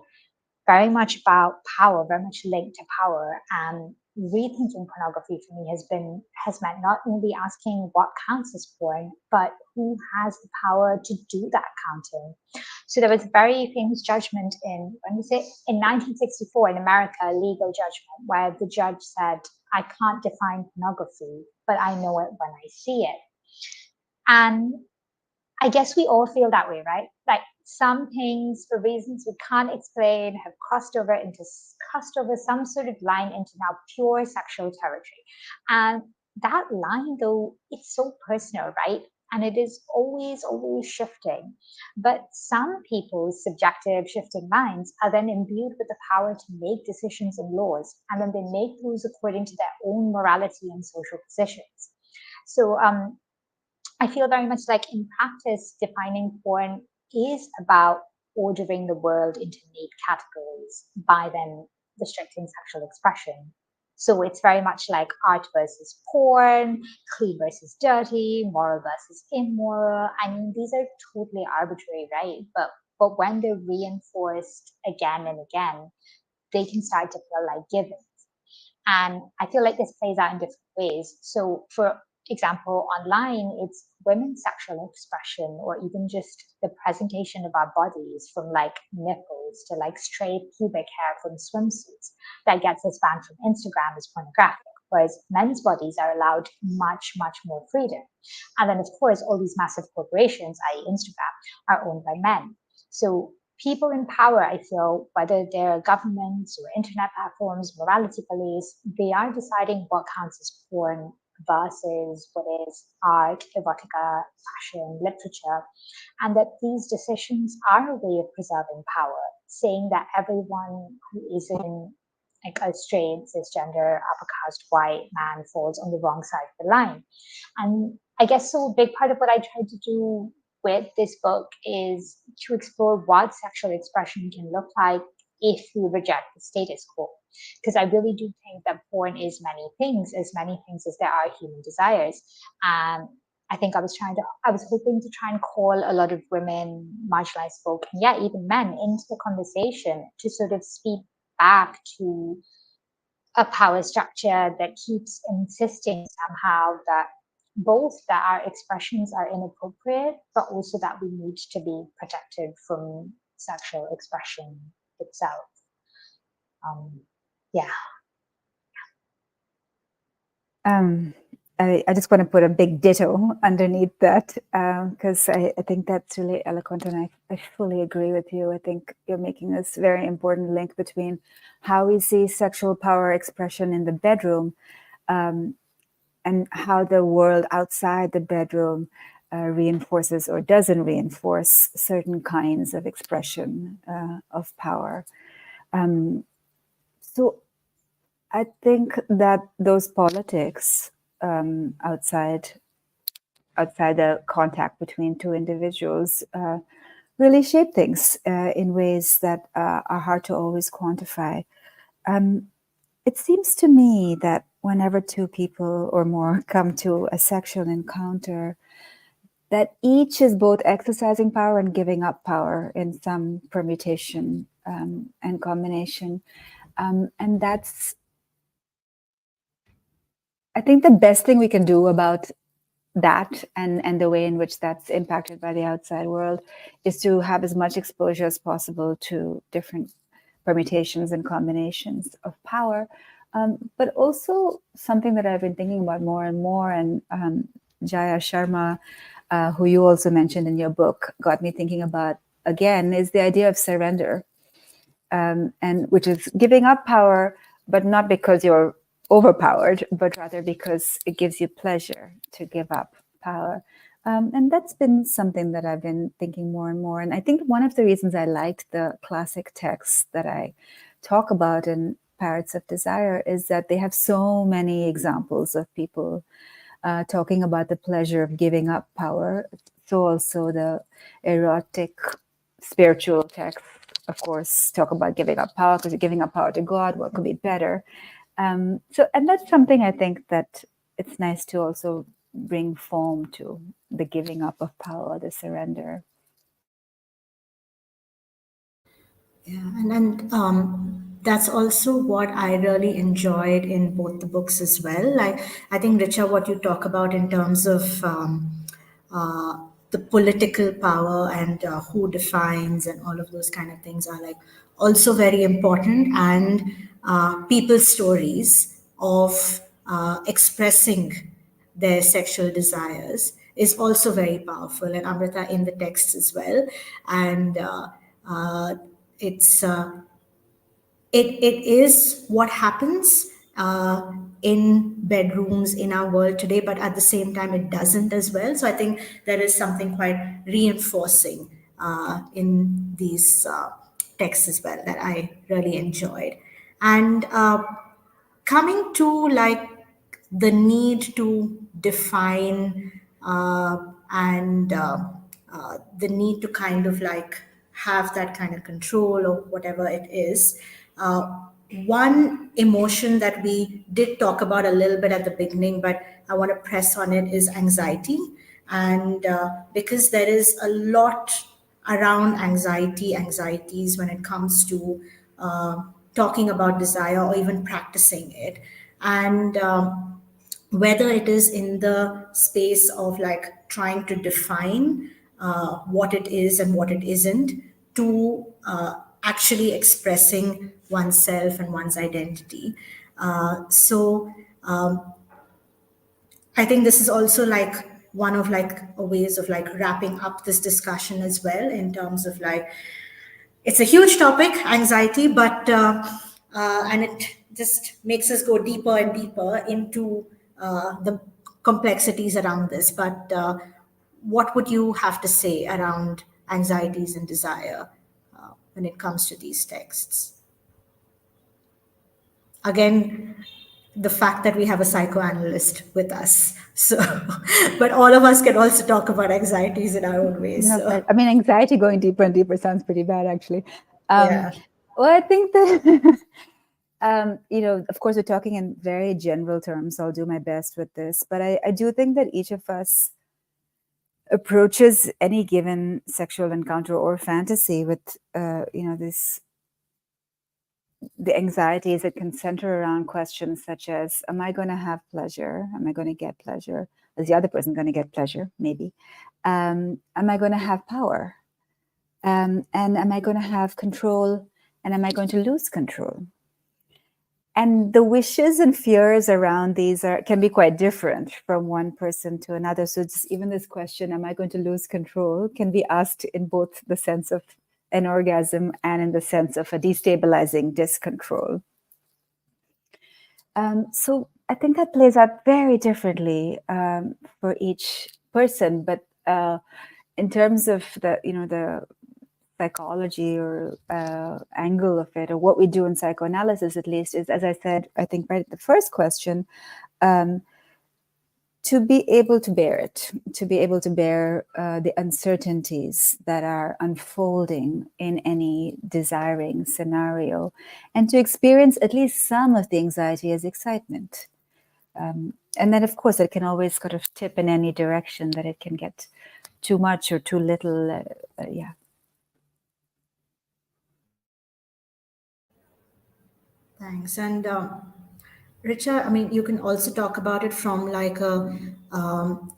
very much about power, very much linked to power. And rethinking pornography for me has meant not only asking what counts as porn, but who has the power to do that counting. So there was a very famous judgment in 1964 in America, a legal judgment, where the judge said, I can't define pornography, but I know it when I see it. And I guess we all feel that way, right? Like some things, for reasons we can't explain, have crossed over some sort of line into now pure sexual territory. And that line, though, it's so personal, right? And it is always, always shifting. But some people's subjective shifting minds are then imbued with the power to make decisions and laws, and then they make those according to their own morality and social positions. So I feel very much like in practice, defining porn is about ordering the world into neat categories by then restricting sexual expression. So it's very much like art versus porn, clean versus dirty, moral versus immoral. I mean, these are totally arbitrary, right? But when they're reinforced again and again, they can start to feel like givens. And I feel like this plays out in different ways. So, for example, online, it's women's sexual expression, or even just the presentation of our bodies, from like nipples to like straight pubic hair from swimsuits, that gets us banned from Instagram as pornographic. Whereas men's bodies are allowed much, much more freedom. And then, of course, all these massive corporations, i.e., Instagram, are owned by men. So people in power, I feel, whether they're governments or internet platforms, morality police, they are deciding what counts as porn versus what is art, erotica, fashion, literature, and that these decisions are a way of preserving power, saying that everyone who isn't like a straight, cisgender, upper caste, white man falls on the wrong side of the line. And I guess so a big part of what I tried to do with this book is to explore what sexual expression can look like if we reject the status quo. Because I really do think that porn is many things as there are human desires. And I think I was hoping to try and call a lot of women, marginalized folk, and yeah, even men into the conversation to sort of speak back to a power structure that keeps insisting somehow that both that our expressions are inappropriate, but also that we need to be protected from sexual expression itself. Yeah. I just want to put a big ditto underneath that because I think that's really eloquent, and I fully agree with you. I think you're making this very important link between how we see sexual power expression in the bedroom and how the world outside the bedroom reinforces or doesn't reinforce certain kinds of expression of power. So I think that those politics outside the contact between two individuals really shape things in ways that are hard to always quantify. It seems to me that whenever two people or more come to a sexual encounter, that each is both exercising power and giving up power in some permutation and combination. And that's, I think, the best thing we can do about that and the way in which that's impacted by the outside world is to have as much exposure as possible to different permutations and combinations of power. But also something that I've been thinking about more and more, and Jaya Sharma, who you also mentioned in your book, got me thinking about again, is the idea of surrender, and which is giving up power, but not because you're overpowered, but rather because it gives you pleasure to give up power. And that's been something that I've been thinking more and more. And I think one of the reasons I liked the classic texts that I talk about in Parrots of Desire is that they have so many examples of people talking about the pleasure of giving up power. So also the erotic spiritual texts, of course, talk about giving up power because you're giving up power to God. What could be better? And that's something I think that it's nice to also bring form to the giving up of power, the surrender. Yeah, and that's also what I really enjoyed in both the books as well. Like, I think, Richa, what you talk about in terms of the political power and who defines and all of those kind of things are like also very important, and people's stories of expressing their sexual desires is also very powerful, and Amrita in the text as well. And it's it is what happens in bedrooms in our world today, but at the same time, it doesn't as well. So I think there is something quite reinforcing in these texts as well that I really enjoyed. And coming to like the need to define and the need to kind of like have that kind of control or whatever it is. One emotion that we did talk about a little bit at the beginning, but I want to press on it, is anxiety. And because there is a lot around anxieties when it comes to talking about desire or even practicing it. And whether it is in the space of like trying to define what it is and what it isn't, to actually expressing oneself and one's identity. So I think this is also like one of like a ways of like wrapping up this discussion as well, in terms of like, it's a huge topic, anxiety, but and it just makes us go deeper and deeper into the complexities around this. But what would you have to say around anxieties and desire when it comes to these texts? Again, the fact that we have a psychoanalyst with us, so but all of us can also talk about anxieties in our own ways. No, So I mean, anxiety going deeper and deeper sounds pretty bad, actually. yeah. Well, I think that, of course, we're talking in very general terms. So I'll do my best with this. But I do think that each of us approaches any given sexual encounter or fantasy with, the anxieties that can center around questions such as, am I going to have pleasure? Am I going to get pleasure? Is the other person going to get pleasure? Maybe. Am I going to have power? And am I going to have control? And am I going to lose control? And the wishes and fears around these can be quite different from one person to another. So it's even this question, am I going to lose control, can be asked in both the sense of an orgasm and in the sense of a destabilizing discontrol. So I think that plays out very differently for each person. But in terms of the psychology or angle of it, or what we do in psychoanalysis, at least, is, as I said, I think right at the first question, to be able to bear it, to be able to bear the uncertainties that are unfolding in any desiring scenario, and to experience at least some of the anxiety as excitement. And then, of course, it can always sort of tip in any direction, that it can get too much or too little. Yeah. Thanks. And Richa, I mean, you can also talk about it from like a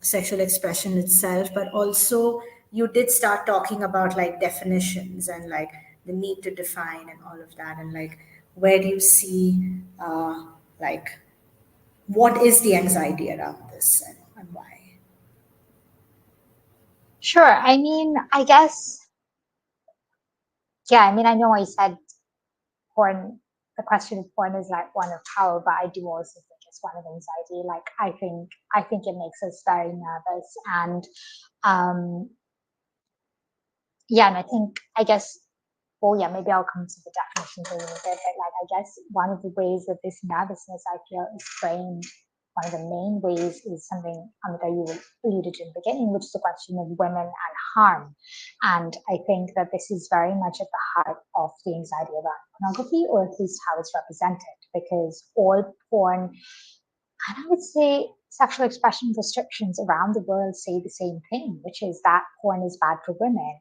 sexual expression itself, but also you did start talking about like definitions and like the need to define and all of that. And like, where do you see like, what is the anxiety around this and why? Sure. I mean, I guess, yeah, I mean, I know I said porn, the question of porn is like one of power, but I do also think it's one of anxiety. Like, I think it makes us very nervous. And yeah, and I guess, well, yeah, maybe I'll come to the definitions in a little bit, but like, I guess one of the ways that this nervousness I feel is framed, one of the main ways, is something that you alluded to in the beginning, which is the question of women and harm. And I think that this is very much at the heart of the anxiety around pornography, or at least how it's represented, because all porn, and I would say sexual expression restrictions around the world, say the same thing, which is that porn is bad for women.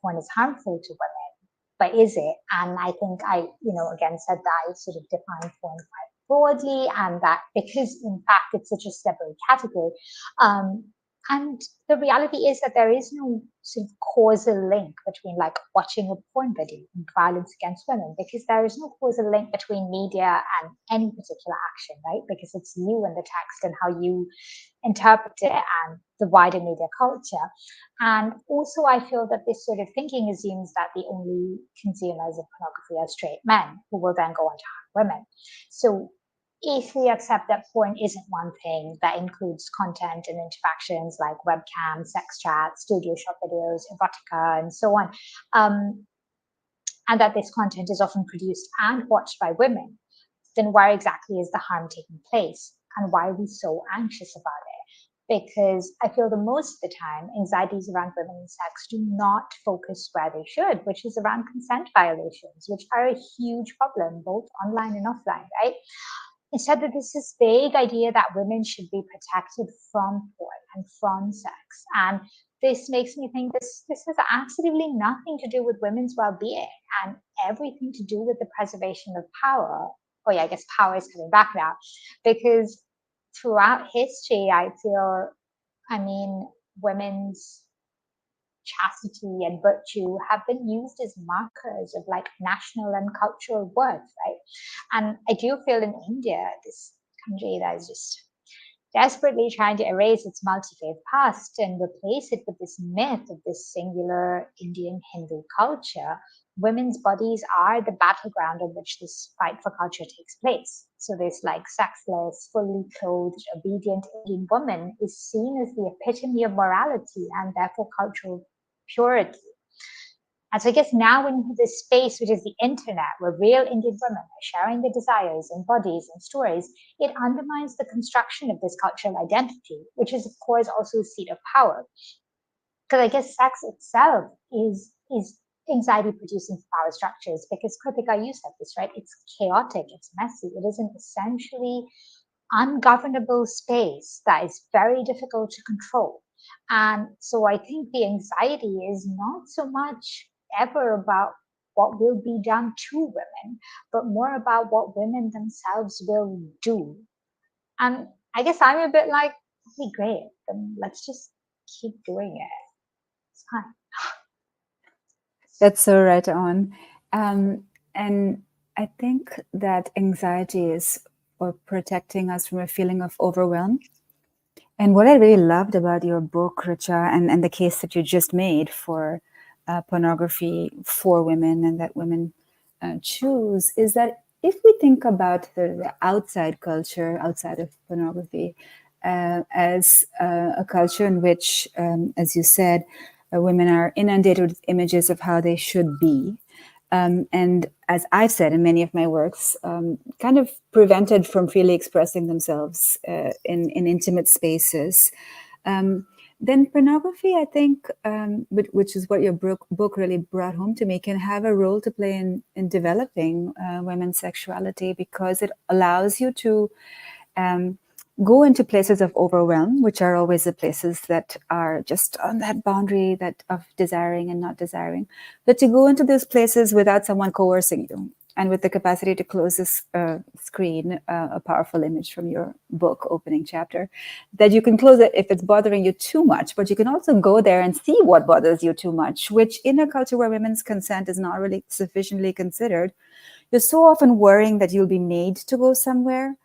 Porn is harmful to women, but is it? And I think I, again, said that I sort of define porn quite broadly, and that because in fact it's such a slippery category, And the reality is that there is no sort of causal link between like watching a porn video and violence against women, because there is no causal link between media and any particular action, right? Because it's you and the text and how you interpret it and the wider media culture. And also, I feel that this sort of thinking assumes that the only consumers of pornography are straight men who will then go on to harm women. So if we accept that porn isn't one thing, that includes content and interactions like webcams, sex chats, studio shot videos, erotica, and so on, and that this content is often produced and watched by women, then where exactly is the harm taking place? And why are we so anxious about it? Because I feel the most of the time, anxieties around women and sex do not focus where they should, which is around consent violations, which are a huge problem, both online and offline, right? Instead, that there's this vague idea that women should be protected from porn and from sex. And this makes me think this has absolutely nothing to do with women's well-being and everything to do with the preservation of power. Oh yeah, I guess power is coming back now, because throughout history, I feel, I mean, women's chastity and virtue have been used as markers of like national and cultural worth, right? And I do feel in India, this country that is just desperately trying to erase its multi-faith past and replace it with this myth of this singular Indian Hindu culture, women's bodies are the battleground on which this fight for culture takes place. So this like sexless, fully clothed, obedient Indian woman is seen as the epitome of morality and therefore cultural purity. And so I guess now in this space, which is the internet, where real Indian women are sharing their desires and bodies and stories, it undermines the construction of this cultural identity, which is of course also a seat of power. Because I guess sex itself is anxiety producing power structures, because Kritika, you said this, right? It's chaotic, it's messy, it is an essentially ungovernable space that is very difficult to control. And so I think the anxiety is not so much ever about what will be done to women, but more about what women themselves will do. And I guess I'm a bit like, okay, great, then let's just keep doing it. It's fine. That's so right on. And I think that anxiety is or protecting us from a feeling of overwhelm. And what I really loved about your book, Richa, and the case that you just made for pornography for women and that women choose, is that if we think about the outside culture, outside of pornography, as a culture in which, as you said, women are inundated with images of how they should be. And as I've said in many of my works, kind of prevented from freely expressing themselves in intimate spaces. Then pornography, I think, which is what your book really brought home to me, can have a role to play in developing women's sexuality, because it allows you to go into places of overwhelm, which are always the places that are just on that boundary that of desiring and not desiring, but to go into those places without someone coercing you, and with the capacity to close this screen, a powerful image from your book opening chapter, that you can close it if it's bothering you too much, but you can also go there and see what bothers you too much, which in a culture where women's consent is not really sufficiently considered, you're so often worrying that you'll be made to go somewhere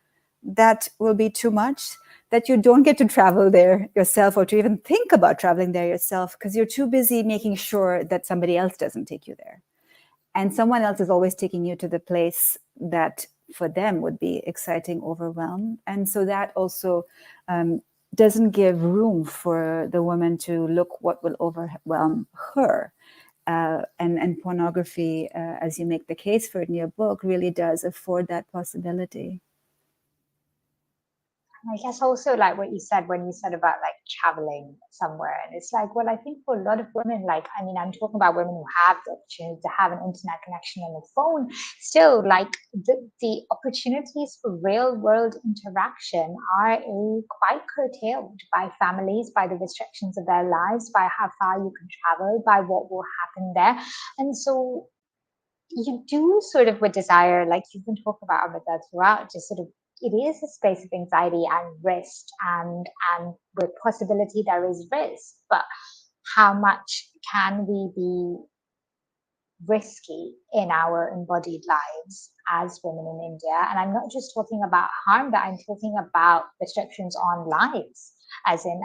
that will be too much, that you don't get to travel there yourself, or to even think about traveling there yourself, because you're too busy making sure that somebody else doesn't take you there. And someone else is always taking you to the place that for them would be exciting overwhelm. And so that also doesn't give room for the woman to look what will overwhelm her. And pornography, as you make the case for it in your book, really does afford that possibility. I guess also like what you said when you said about like traveling somewhere, and it's like, well, I think for a lot of women, like, I mean, I'm talking about women who have the opportunity to have an internet connection and a phone, still like the opportunities for real world interaction are quite curtailed by families, by the restrictions of their lives, by how far you can travel, by what will happen there. And so you do sort of with desire, like you've been talking about Amrita throughout, just sort of it is a space of anxiety and risk, and with possibility there is risk, but how much can we be risky in our embodied lives as women in India? And I'm not just talking about harm, but I'm talking about restrictions on lives, as in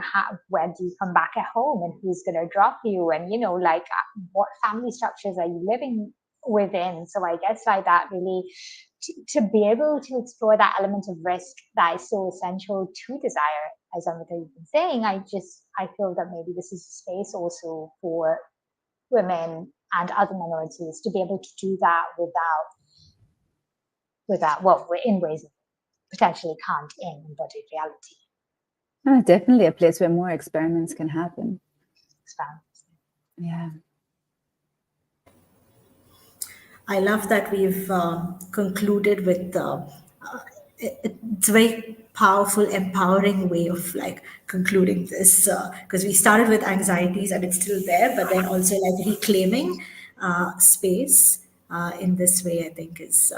when do you come back at home, and who's going to drop you, and like what family structures are you living within. So I guess like that really to be able to explore that element of risk that is so essential to desire, as Amrita you've been saying, I feel that maybe this is a space also for women and other minorities to be able to do that without in ways that potentially can't in embodied reality. Definitely a place where more experiments can happen. Experiments. Yeah. I love that we've concluded with it's a very powerful, empowering way of like concluding this, because we started with anxieties and it's still there, but then also like reclaiming space in this way, I think is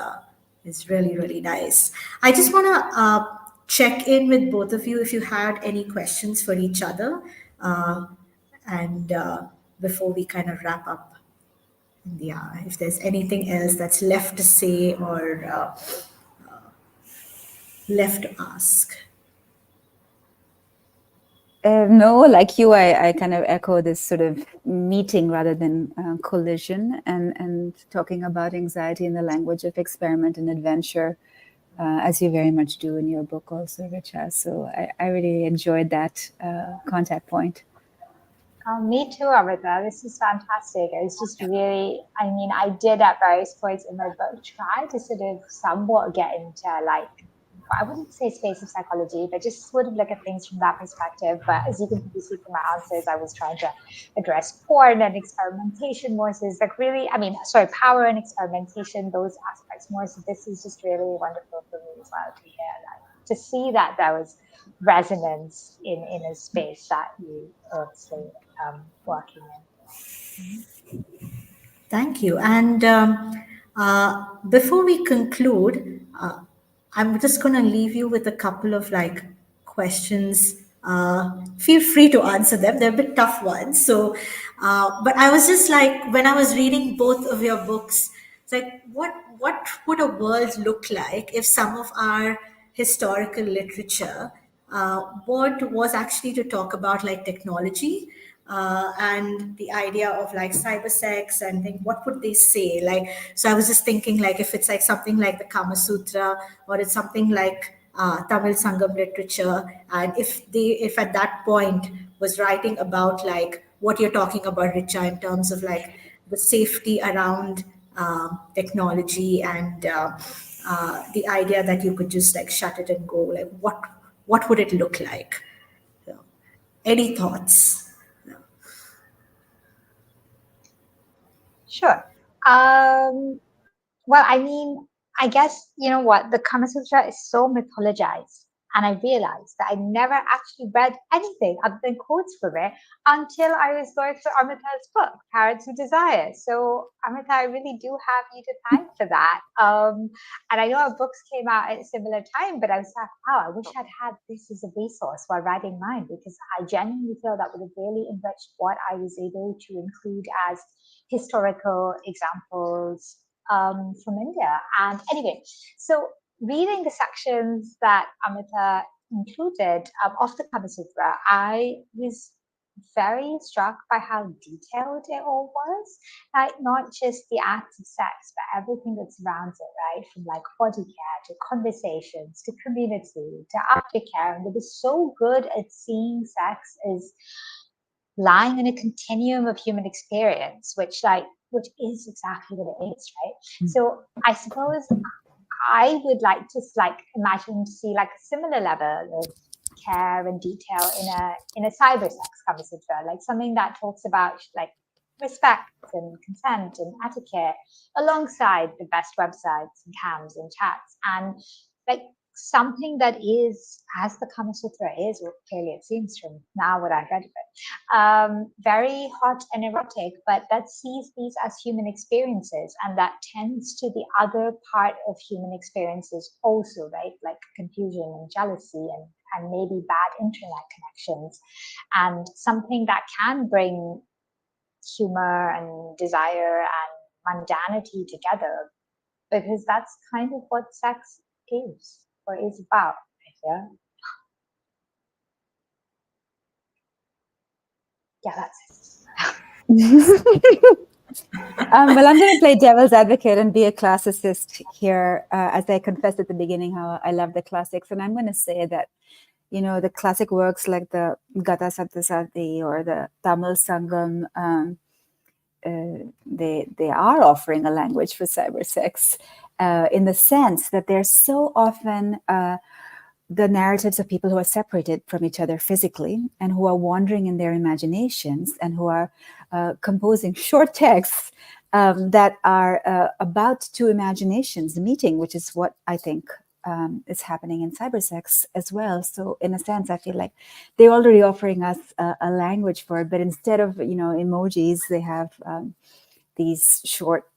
really really nice. I just want to check in with both of you if you had any questions for each other, and before we kind of wrap up. Yeah, if there's anything else that's left to say or left to ask. No, like you, I kind of echo this sort of meeting rather than collision, and talking about anxiety in the language of experiment and adventure, as you very much do in your book also, Richa. So I really enjoyed that contact point. Me too, Amrita. This is fantastic. It's just really, I mean, I did at various points in my book try to sort of somewhat get into like, I wouldn't say space of psychology, but just sort of look at things from that perspective. But as you can probably see from my answers, I was trying to address porn and experimentation more. So it's like really, power and experimentation, those aspects more. So this is just really wonderful for me as well to hear, like, to see that there was resonance in a space that you obviously working in. Thank you. And before we conclude, I'm just going to leave you with a couple of like questions. Feel free to answer them. They're a bit tough ones. So, but I was just like, when I was reading both of your books, it's like, what would a world look like if some of our historical literature what was actually to talk about like technology and the idea of like cyber sex and think what would they say, like, so I was just thinking like if it's like something like the Kama Sutra or it's something like Tamil Sangam literature, and if at that point was writing about like what you're talking about, Richa, in terms of like the safety around technology and the idea that you could just like shut it and go, like what would it look like? So, any thoughts? Sure. Well, I mean, I guess, you know what, the Kama Sutra is so mythologized. And I realized that I never actually read anything other than quotes from it until I was going through Amrita's book, Parrots of Desire. So, Amrita, I really do have you to thank for that. And I know our books came out at a similar time, but I was like, wow, I wish I'd had this as a resource while writing mine, because I genuinely feel that would have really enriched what I was able to include as historical examples from India. And anyway, so reading the sections that Amrita included of the Kama Sutra, I was very struck by how detailed it all was. Like not just the act of sex, but everything that surrounds it, right? From like body care to conversations to community to aftercare. And it was so good at seeing sex as lying in a continuum of human experience, which is exactly what it is, right? So I suppose I would like to like imagine to see like a similar level of care and detail in a cyber sex Kama Sutra, like something that talks about like respect and consent and etiquette alongside the best websites and cams and chats, and like something that is, as the Kama Sutra is, well, clearly it seems from now what I've read of it, very hot and erotic, but that sees these as human experiences, and that tends to the other part of human experiences also, right? Like confusion and jealousy and maybe bad internet connections, and something that can bring humor and desire and mundanity together, because that's kind of what sex is or is about. Yeah, yeah, that's it. Well, I'm going to play devil's advocate and be a classicist here, as I confessed at the beginning how I love the classics. And I'm going to say that, the classic works like the Gata Saptasati or the Tamil Sangam, they are offering a language for cyber sex, in the sense that they're so often the narratives of people who are separated from each other physically and who are wandering in their imaginations and who are composing short texts that are about two imaginations meeting, which is what I think is happening in cybersex as well. So in a sense, I feel like they're already offering us a language for it, but instead of, emojis, they have these short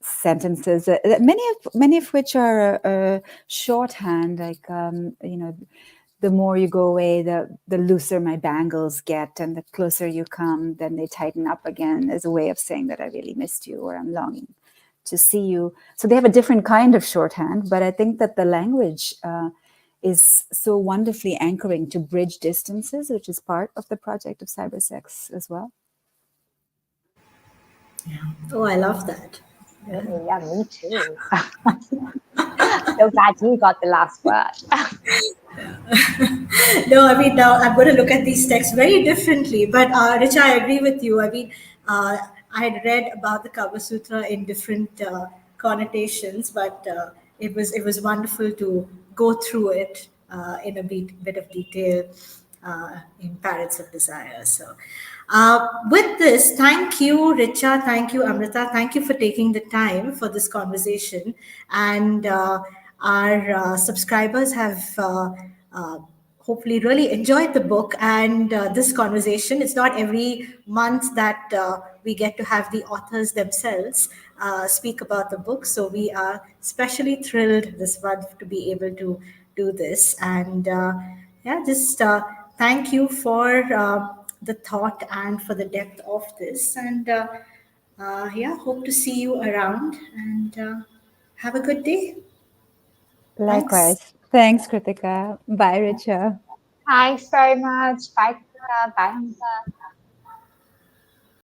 sentences, many of which are shorthand, like the more you go away, the looser my bangles get, and the closer you come, then they tighten up again, as a way of saying that I really missed you or I'm longing to see you. So they have a different kind of shorthand, but I think that the language is so wonderfully anchoring to bridge distances, which is part of the project of cybersex as well. Oh, I love that. Yeah, me too. So glad you got the last word. No, I mean, now I'm going to look at these texts very differently. But Richa, I agree with you. I mean, I had read about the Kama Sutra in different connotations, but it was wonderful to go through it in a bit of detail in Parrots of Desire. So, with this, thank you, Richa. Thank you, Amrita. Thank you for taking the time for this conversation. And our subscribers have hopefully really enjoyed the book and this conversation. It's not every month that we get to have the authors themselves speak about the book. So we are especially thrilled this month to be able to do this. And yeah, just thank you for the thought and for the depth of this. And yeah, hope to see you around and have a good day. Thanks. Likewise. Thanks, Kritika. Bye, Richa. Thanks very much. Bye, Krita. Bye, Hamza.